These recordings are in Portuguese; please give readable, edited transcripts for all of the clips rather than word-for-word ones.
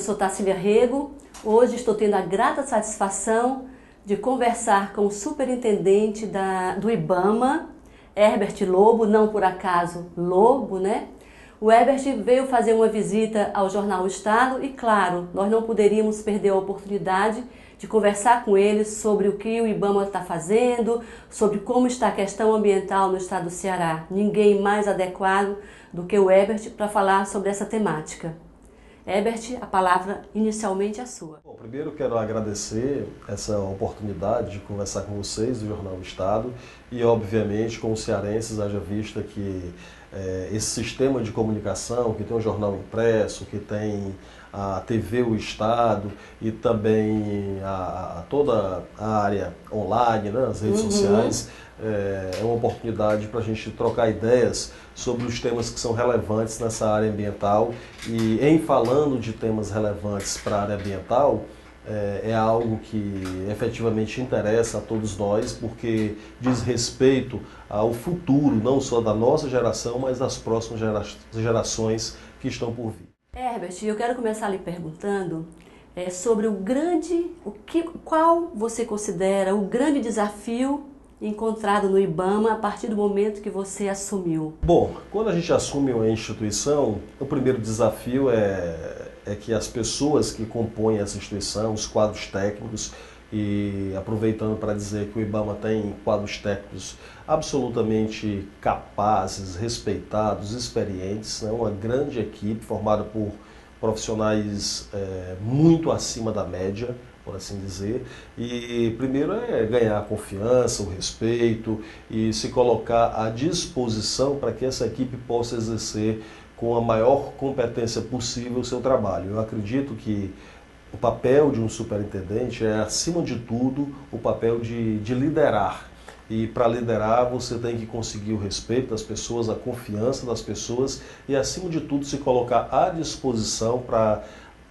sou Tarsília Rego. Hoje estou tendo a grata satisfação de conversar com o superintendente do IBAMA, Herbert Lobo, não por acaso Lobo, né? O Herbert veio fazer uma visita ao Jornal O Estado e, claro, nós não poderíamos perder a oportunidade de conversar com ele sobre o que o IBAMA está fazendo, sobre como está a questão ambiental no estado do Ceará. Ninguém mais adequado do que o Herbert para falar sobre essa temática. Herbert, a palavra inicialmente é sua. Bom, primeiro quero agradecer essa oportunidade de conversar com vocês do Jornal do Estado e, obviamente, com os cearenses, haja vista que esse sistema de comunicação, que tem o jornal impresso, que tem a TV O Estado e também toda a área online, né, as redes sociais, é uma oportunidade para a gente trocar ideias sobre os temas que são relevantes nessa área ambiental. E em falando de temas relevantes para a área ambiental, é algo que efetivamente interessa a todos nós, porque diz respeito ao futuro, não só da nossa geração, mas das próximas gerações que estão por vir. Herbert, eu quero começar lhe perguntando sobre qual você considera o grande desafio encontrado no IBAMA a partir do momento que você assumiu? Bom, quando a gente assume uma instituição, o primeiro desafio é que as pessoas que compõem essa instituição, os quadros técnicos, e aproveitando para dizer que o IBAMA tem quadros técnicos absolutamente capazes, respeitados, experientes, né? Uma grande equipe formada por profissionais muito acima da média, por assim dizer. E primeiro é ganhar a confiança, o respeito e se colocar à disposição para que essa equipe possa exercer com a maior competência possível o seu trabalho. Eu acredito que o papel de um superintendente é, acima de tudo, o papel de liderar. E para liderar você tem que conseguir o respeito das pessoas, a confiança das pessoas e, acima de tudo, se colocar à disposição para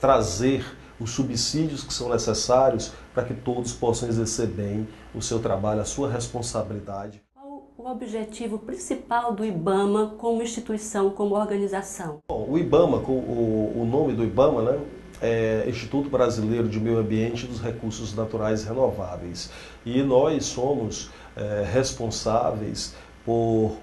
trazer os subsídios que são necessários para que todos possam exercer bem o seu trabalho, a sua responsabilidade. Qual o objetivo principal do IBAMA como instituição, como organização? Bom, o IBAMA, o nome do IBAMA, né, é Instituto Brasileiro de Meio Ambiente e dos Recursos Naturais Renováveis. E nós somos responsáveis por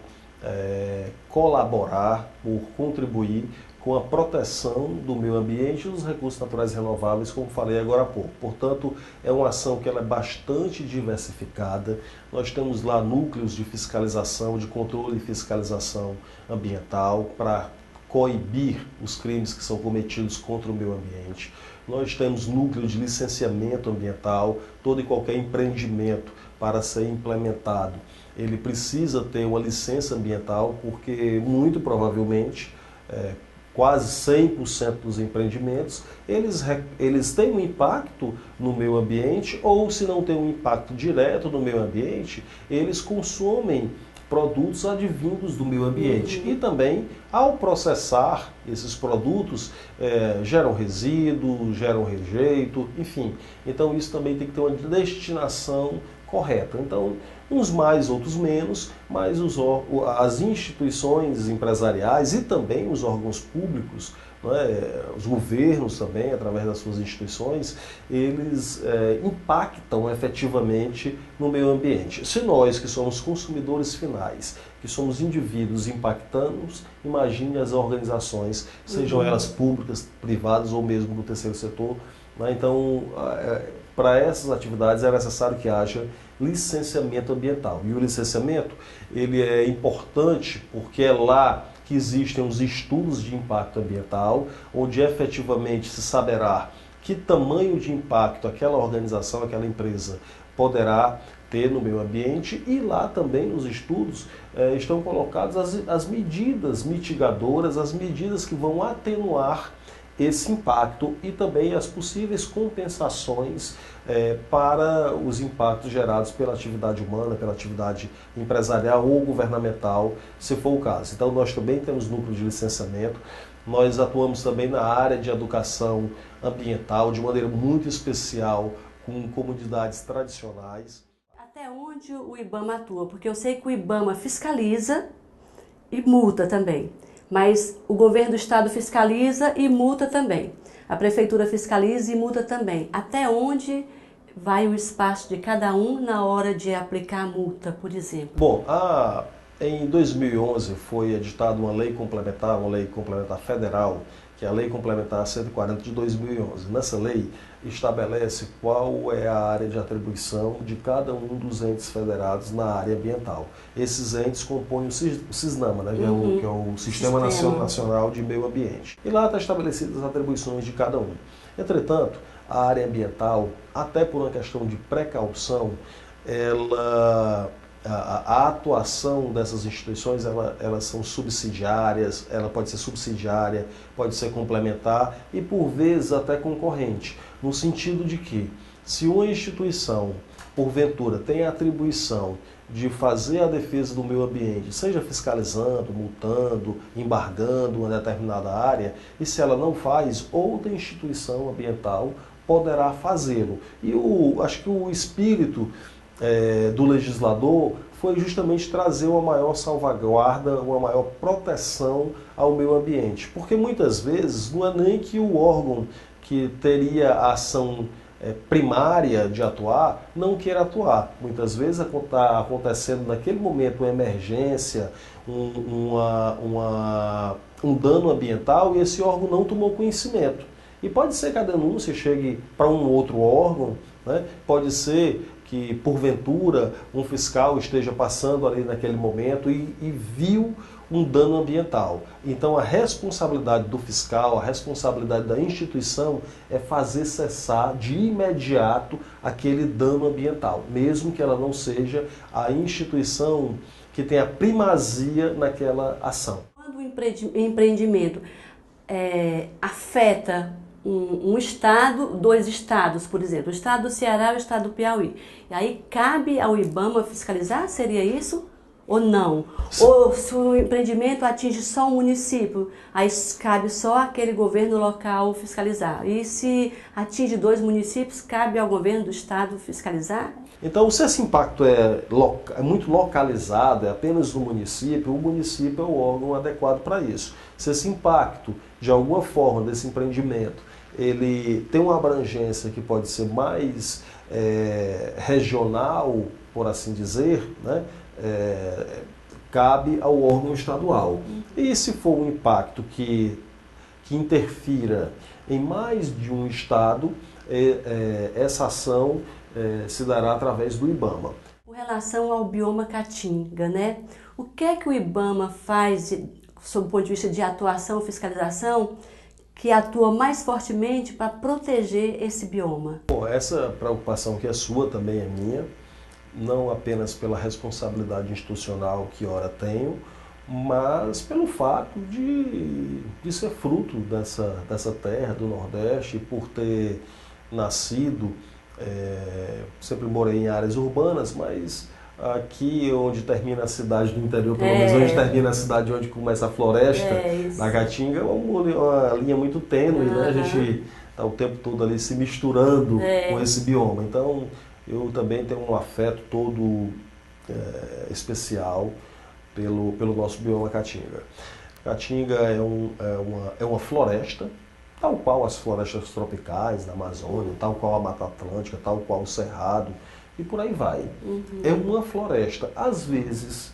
colaborar, por contribuir com a proteção do meio ambiente e dos recursos naturais renováveis, como falei agora há pouco. Portanto, é uma ação que ela é bastante diversificada. Nós temos lá núcleos de fiscalização, de controle e fiscalização ambiental para coibir os crimes que são cometidos contra o meio ambiente. Nós temos núcleo de licenciamento ambiental, todo e qualquer empreendimento para ser implementado. Ele precisa ter uma licença ambiental, porque muito provavelmente quase 100% dos empreendimentos, eles têm um impacto no meio ambiente, ou se não tem um impacto direto no meio ambiente, eles consomem produtos advindos do meio ambiente. E também, ao processar esses produtos, geram resíduo, geram rejeito, enfim. Então isso também tem que ter uma destinação correta. Então, uns mais, outros menos, mas as instituições empresariais e também os órgãos públicos, os governos também, através das suas instituições, eles impactam efetivamente no meio ambiente. Se nós, que somos consumidores finais, que somos indivíduos, impactamos, imagine as organizações, sejam elas públicas, privadas ou mesmo do terceiro setor. Então, para essas atividades é necessário que haja licenciamento ambiental. E o licenciamento, ele é importante porque é lá que existem os estudos de impacto ambiental, onde efetivamente se saberá que tamanho de impacto aquela organização, aquela empresa poderá ter no meio ambiente, e lá também nos estudos estão colocadas as medidas mitigadoras, as medidas que vão atenuar esse impacto e também as possíveis compensações para os impactos gerados pela atividade humana, pela atividade empresarial ou governamental, se for o caso. Então nós também temos núcleo de licenciamento, nós atuamos também na área de educação ambiental de maneira muito especial com comunidades tradicionais. Até onde o IBAMA atua? Porque eu sei que o IBAMA fiscaliza e multa também. Mas o governo do estado fiscaliza e multa também. A prefeitura fiscaliza e multa também. Até onde vai o espaço de cada um na hora de aplicar a multa, por exemplo? Bom, em 2011 foi editada uma lei complementar federal, que é a Lei Complementar 140 de 2011. Nessa lei estabelece qual é a área de atribuição de cada um dos entes federados na área ambiental. Esses entes compõem o CISNAMA, né, que é o Sistema Nacional de Meio Ambiente. E lá está estabelecidas as atribuições de cada um. Entretanto, a área ambiental, até por uma questão de precaução, a atuação dessas instituições, elas são subsidiárias, ela pode ser subsidiária, pode ser complementar e, por vezes, até concorrente, no sentido de que, se uma instituição, porventura, tem a atribuição de fazer a defesa do meio ambiente, seja fiscalizando, multando, embargando uma determinada área, e se ela não faz, outra instituição ambiental poderá fazê-lo. E acho que o espírito do legislador foi justamente trazer uma maior salvaguarda, uma maior proteção ao meio ambiente. Porque muitas vezes não é nem que o órgão que teria a ação primária de atuar não queira atuar. Muitas vezes está acontecendo naquele momento uma emergência, um dano ambiental e esse órgão não tomou conhecimento. E pode ser que a denúncia chegue para um outro órgão, né? Pode ser que, porventura, um fiscal esteja passando ali naquele momento e viu um dano ambiental. Então, a responsabilidade do fiscal, a responsabilidade da instituição é fazer cessar de imediato aquele dano ambiental, mesmo que ela não seja a instituição que tenha primazia naquela ação. Quando o empreendimento afeta um estado, dois estados, por exemplo, o estado do Ceará e o estado do Piauí. E aí cabe ao IBAMA fiscalizar? Seria isso? Ou não? Sim. Ou se o empreendimento atinge só um município, aí cabe só aquele governo local fiscalizar. E se atinge 2 municípios, cabe ao governo do estado fiscalizar? Então, se esse impacto é muito localizado, é apenas no município, o município é o órgão adequado para isso. Se esse impacto, de alguma forma, desse empreendimento, ele tem uma abrangência que pode ser mais regional, por assim dizer, né? Cabe ao órgão estadual. E se for um impacto que interfira em mais de um estado, essa ação se dará através do IBAMA. Com relação ao bioma Caatinga, né? O que é que o IBAMA faz, sob o ponto de vista de atuação e fiscalização, que atua mais fortemente para proteger esse bioma? Bom, essa preocupação que é sua também é minha, não apenas pela responsabilidade institucional que ora tenho, mas pelo fato de ser fruto dessa terra do Nordeste, por ter nascido, sempre morei em áreas urbanas, mas aqui onde termina a cidade do interior, pelo menos onde termina a cidade onde começa a floresta, na Caatinga, é uma linha muito tênue, né? A gente está o tempo todo ali se misturando com esse bioma. Então, eu também tenho um afeto todo especial pelo nosso bioma Caatinga. Caatinga é uma floresta, tal qual as florestas tropicais da Amazônia, tal qual a Mata Atlântica, tal qual o Cerrado, e por aí vai. É uma floresta. Às vezes,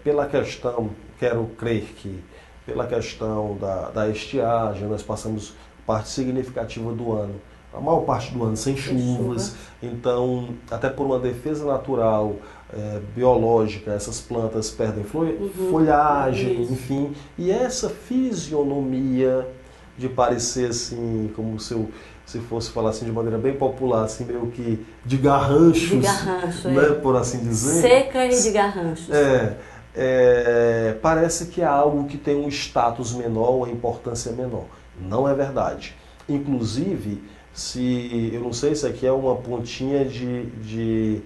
pela questão, quero crer que pela questão da estiagem, nós passamos parte significativa do ano, a maior parte do ano sem chuvas, então, até por uma defesa natural, biológica, essas plantas perdem folhagem, enfim, e essa fisionomia de parecer assim, como se fosse falar assim de maneira bem popular, assim, meio que de garranchos, né, por assim dizer. Seca e de garranchos. Parece que é algo que tem um status menor, uma importância menor. Não é verdade. Inclusive, eu não sei se aqui é uma pontinha de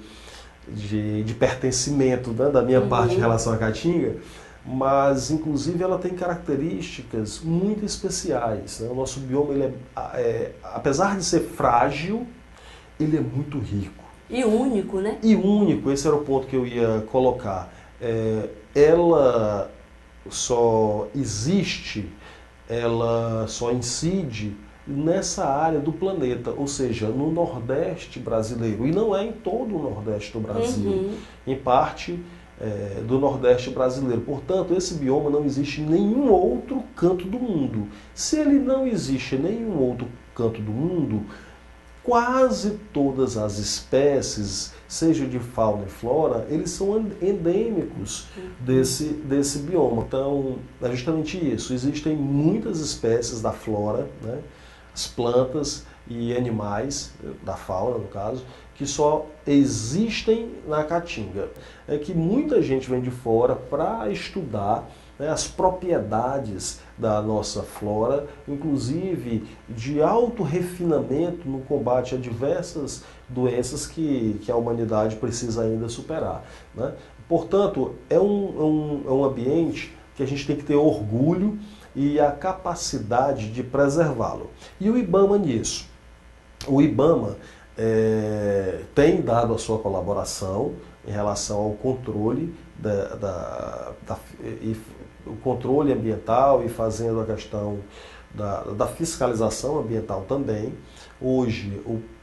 pertencimento, né, da minha parte em relação à Caatinga, mas inclusive ela tem características muito especiais, né? O nosso bioma, ele apesar de ser frágil, ele é muito rico. E único, né? E único, esse era o ponto que eu ia colocar. Ela só existe ela só incide nessa área do planeta, ou seja, no Nordeste brasileiro. E não é em todo o Nordeste do Brasil, em parte do Nordeste brasileiro. Portanto, esse bioma não existe em nenhum outro canto do mundo. Se ele não existe em nenhum outro canto do mundo, quase todas as espécies, seja de fauna e flora, eles são endêmicos desse bioma. Então, é justamente isso. Existem muitas espécies da flora, né, as plantas e animais, da fauna no caso, que só existem na Caatinga. É que muita gente vem de fora para estudar, né, as propriedades da nossa flora, inclusive de alto refinamento no combate a diversas doenças que a humanidade precisa ainda superar, né? Portanto, é um ambiente que a gente tem que ter orgulho e a capacidade de preservá-lo. E o IBAMA nisso? O IBAMA tem dado a sua colaboração em relação ao controle o controle ambiental e fazendo a questão da fiscalização ambiental também. Hoje,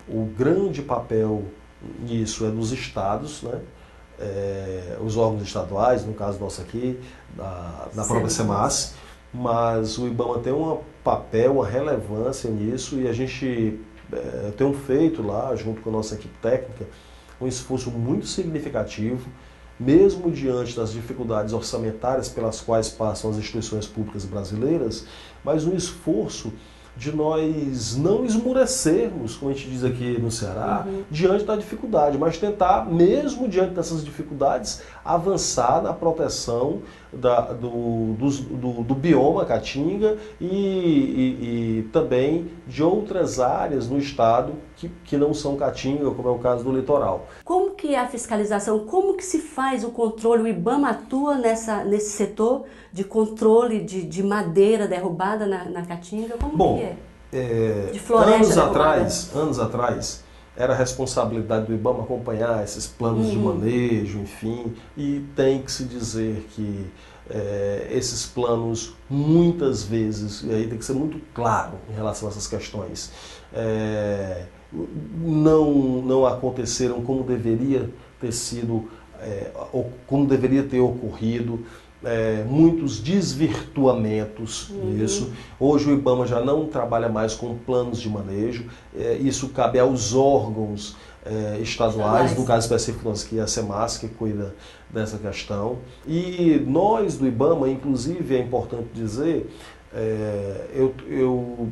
o grande papel nisso é dos estados, né? Os órgãos estaduais, no caso nosso aqui, da própria SEMAS, mas o IBAMA tem um papel, uma relevância nisso, e a gente tem feito lá, junto com a nossa equipe técnica, um esforço muito significativo, mesmo diante das dificuldades orçamentárias pelas quais passam as instituições públicas brasileiras, mas um esforço de nós não esmurecermos, como a gente diz aqui no Ceará, diante da dificuldade, mas tentar, mesmo diante dessas dificuldades, avançar na proteção do bioma Caatinga e também de outras áreas no estado que não são Caatinga, como é o caso do litoral. Como que é a fiscalização, como que se faz o controle? O IBAMA atua nesse setor de controle de madeira derrubada na Caatinga? Como que é? De floresta anos atrás, era responsabilidade do IBAMA acompanhar esses planos de manejo, enfim, e tem que se dizer que esses planos, muitas vezes, e aí tem que ser muito claro em relação a essas questões, não aconteceram como deveria ter sido, como deveria ter ocorrido. Muitos desvirtuamentos nisso. Hoje o IBAMA já não trabalha mais com planos de manejo, isso cabe aos órgãos estaduais, no caso específico nós aqui, a SEMAS, que cuida dessa questão. E nós do IBAMA, inclusive, é importante dizer, eu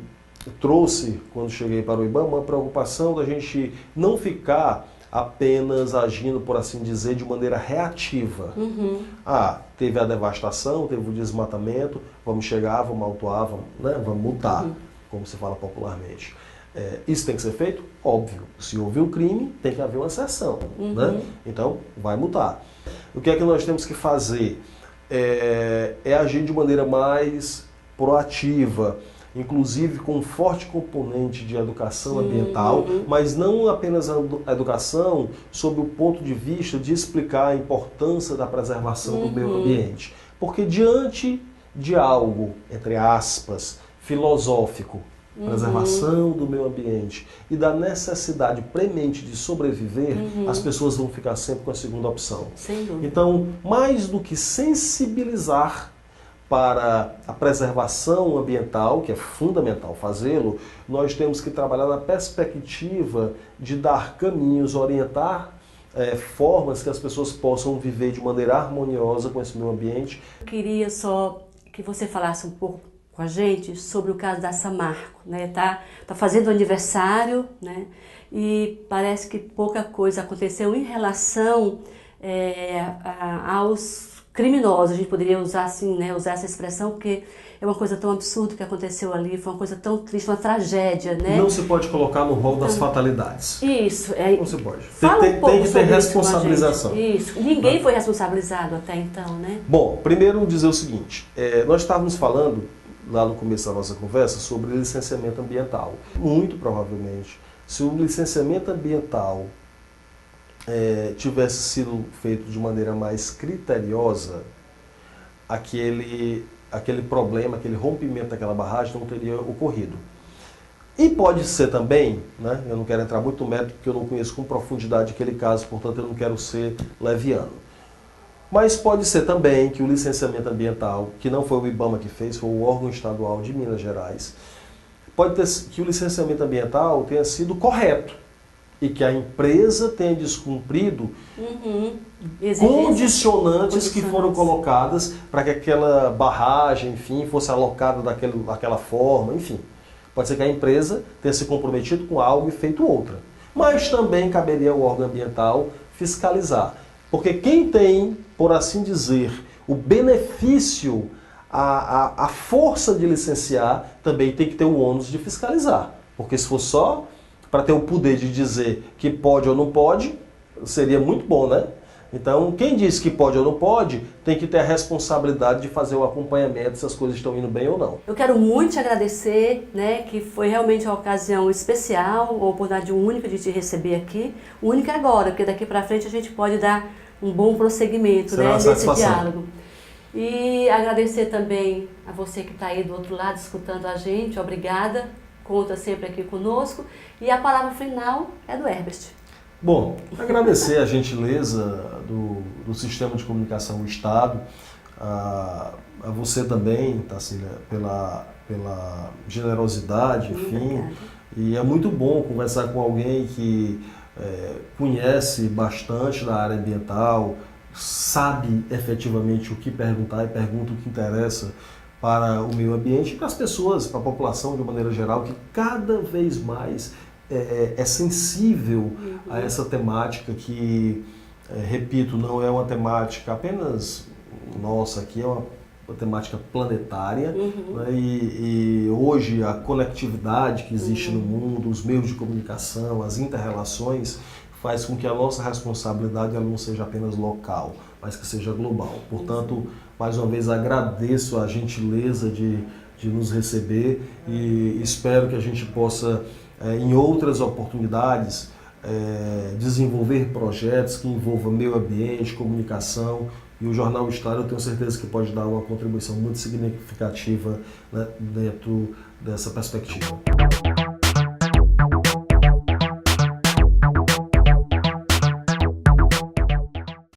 trouxe, quando cheguei para o IBAMA, a preocupação da gente não ficar apenas agindo, por assim dizer, de maneira reativa. Teve a devastação, teve o desmatamento, vamos chegar, vamos autuar, vamos multar, como se fala popularmente. Isso tem que ser feito? Óbvio. Se houve um crime, tem que haver uma sanção, né? Então, vai multar. O que é que nós temos que fazer? É agir de maneira mais proativa, inclusive com um forte componente de educação ambiental, mas não apenas a educação sob o ponto de vista de explicar a importância da preservação do meio ambiente. Porque diante de algo, entre aspas, filosófico, preservação do meio ambiente, e da necessidade premente de sobreviver, as pessoas vão ficar sempre com a segunda opção. Sem dúvida. Então, mais do que sensibilizar para a preservação ambiental, que é fundamental fazê-lo, nós temos que trabalhar na perspectiva de dar caminhos, orientar formas que as pessoas possam viver de maneira harmoniosa com esse meio ambiente. Eu queria só que você falasse um pouco com a gente sobre o caso da Samarco, né? Tá fazendo aniversário, né? E parece que pouca coisa aconteceu em relação aos criminosos. A gente poderia usar assim, né, usar essa expressão, porque é uma coisa tão absurda que aconteceu ali, foi uma coisa tão triste, uma tragédia, né? Não se pode colocar no rol das fatalidades. Isso. Não se pode. Tem que ter responsabilização. Isso. Ninguém foi responsabilizado até então, né? Bom, primeiro dizer o seguinte, nós estávamos falando, lá no começo da nossa conversa, sobre licenciamento ambiental. Muito provavelmente, se o licenciamento ambiental tivesse sido feito de maneira mais criteriosa, aquele aquele problema, aquele rompimento daquela barragem não teria ocorrido. E pode ser também, né, eu não quero entrar muito no mérito porque eu não conheço com profundidade aquele caso, portanto eu não quero ser leviano. Mas pode ser também que o licenciamento ambiental, que não foi o IBAMA que fez, foi o órgão estadual de Minas Gerais, pode ter que o licenciamento ambiental tenha sido correto e que a empresa tenha descumprido condicionantes que foram colocadas para que aquela barragem, enfim, fosse alocada daquela forma, enfim. Pode ser que a empresa tenha se comprometido com algo e feito outra. Mas também caberia ao órgão ambiental fiscalizar. Porque quem tem, por assim dizer, o benefício, a força de licenciar, também tem que ter o ônus de fiscalizar. Porque se for só para ter o poder de dizer que pode ou não pode, seria muito bom, né? Então, quem diz que pode ou não pode, tem que ter a responsabilidade de fazer o acompanhamento se as coisas estão indo bem ou não. Eu quero muito te agradecer, né, que foi realmente uma ocasião especial, uma oportunidade única de te receber aqui. Única agora, porque daqui para frente a gente pode dar um bom prosseguimento, né, nesse diálogo. E agradecer também a você que está aí do outro lado escutando a gente. Obrigada, conta sempre aqui conosco. E a palavra final é do Herbert. Bom, agradecer a gentileza do Sistema de Comunicação do Estado, a você também, Tarsila, pela generosidade, enfim. E é muito bom conversar com alguém que conhece bastante da área ambiental, sabe efetivamente o que perguntar e pergunta o que interessa para o meio ambiente e para as pessoas, para a população de uma maneira geral, que cada vez mais é sensível a essa temática que, repito, não é uma temática apenas nossa aqui, é uma temática planetária, né? E hoje a conectividade que existe no mundo, os meios de comunicação, as inter-relações, faz com que a nossa responsabilidade ela não seja apenas local, mas que seja global. Portanto, mais uma vez agradeço a gentileza de nos receber e espero que a gente possa, em outras oportunidades, desenvolver projetos que envolvam meio ambiente, comunicação, e o Jornal Estado eu tenho certeza que pode dar uma contribuição muito significativa, né, dentro dessa perspectiva.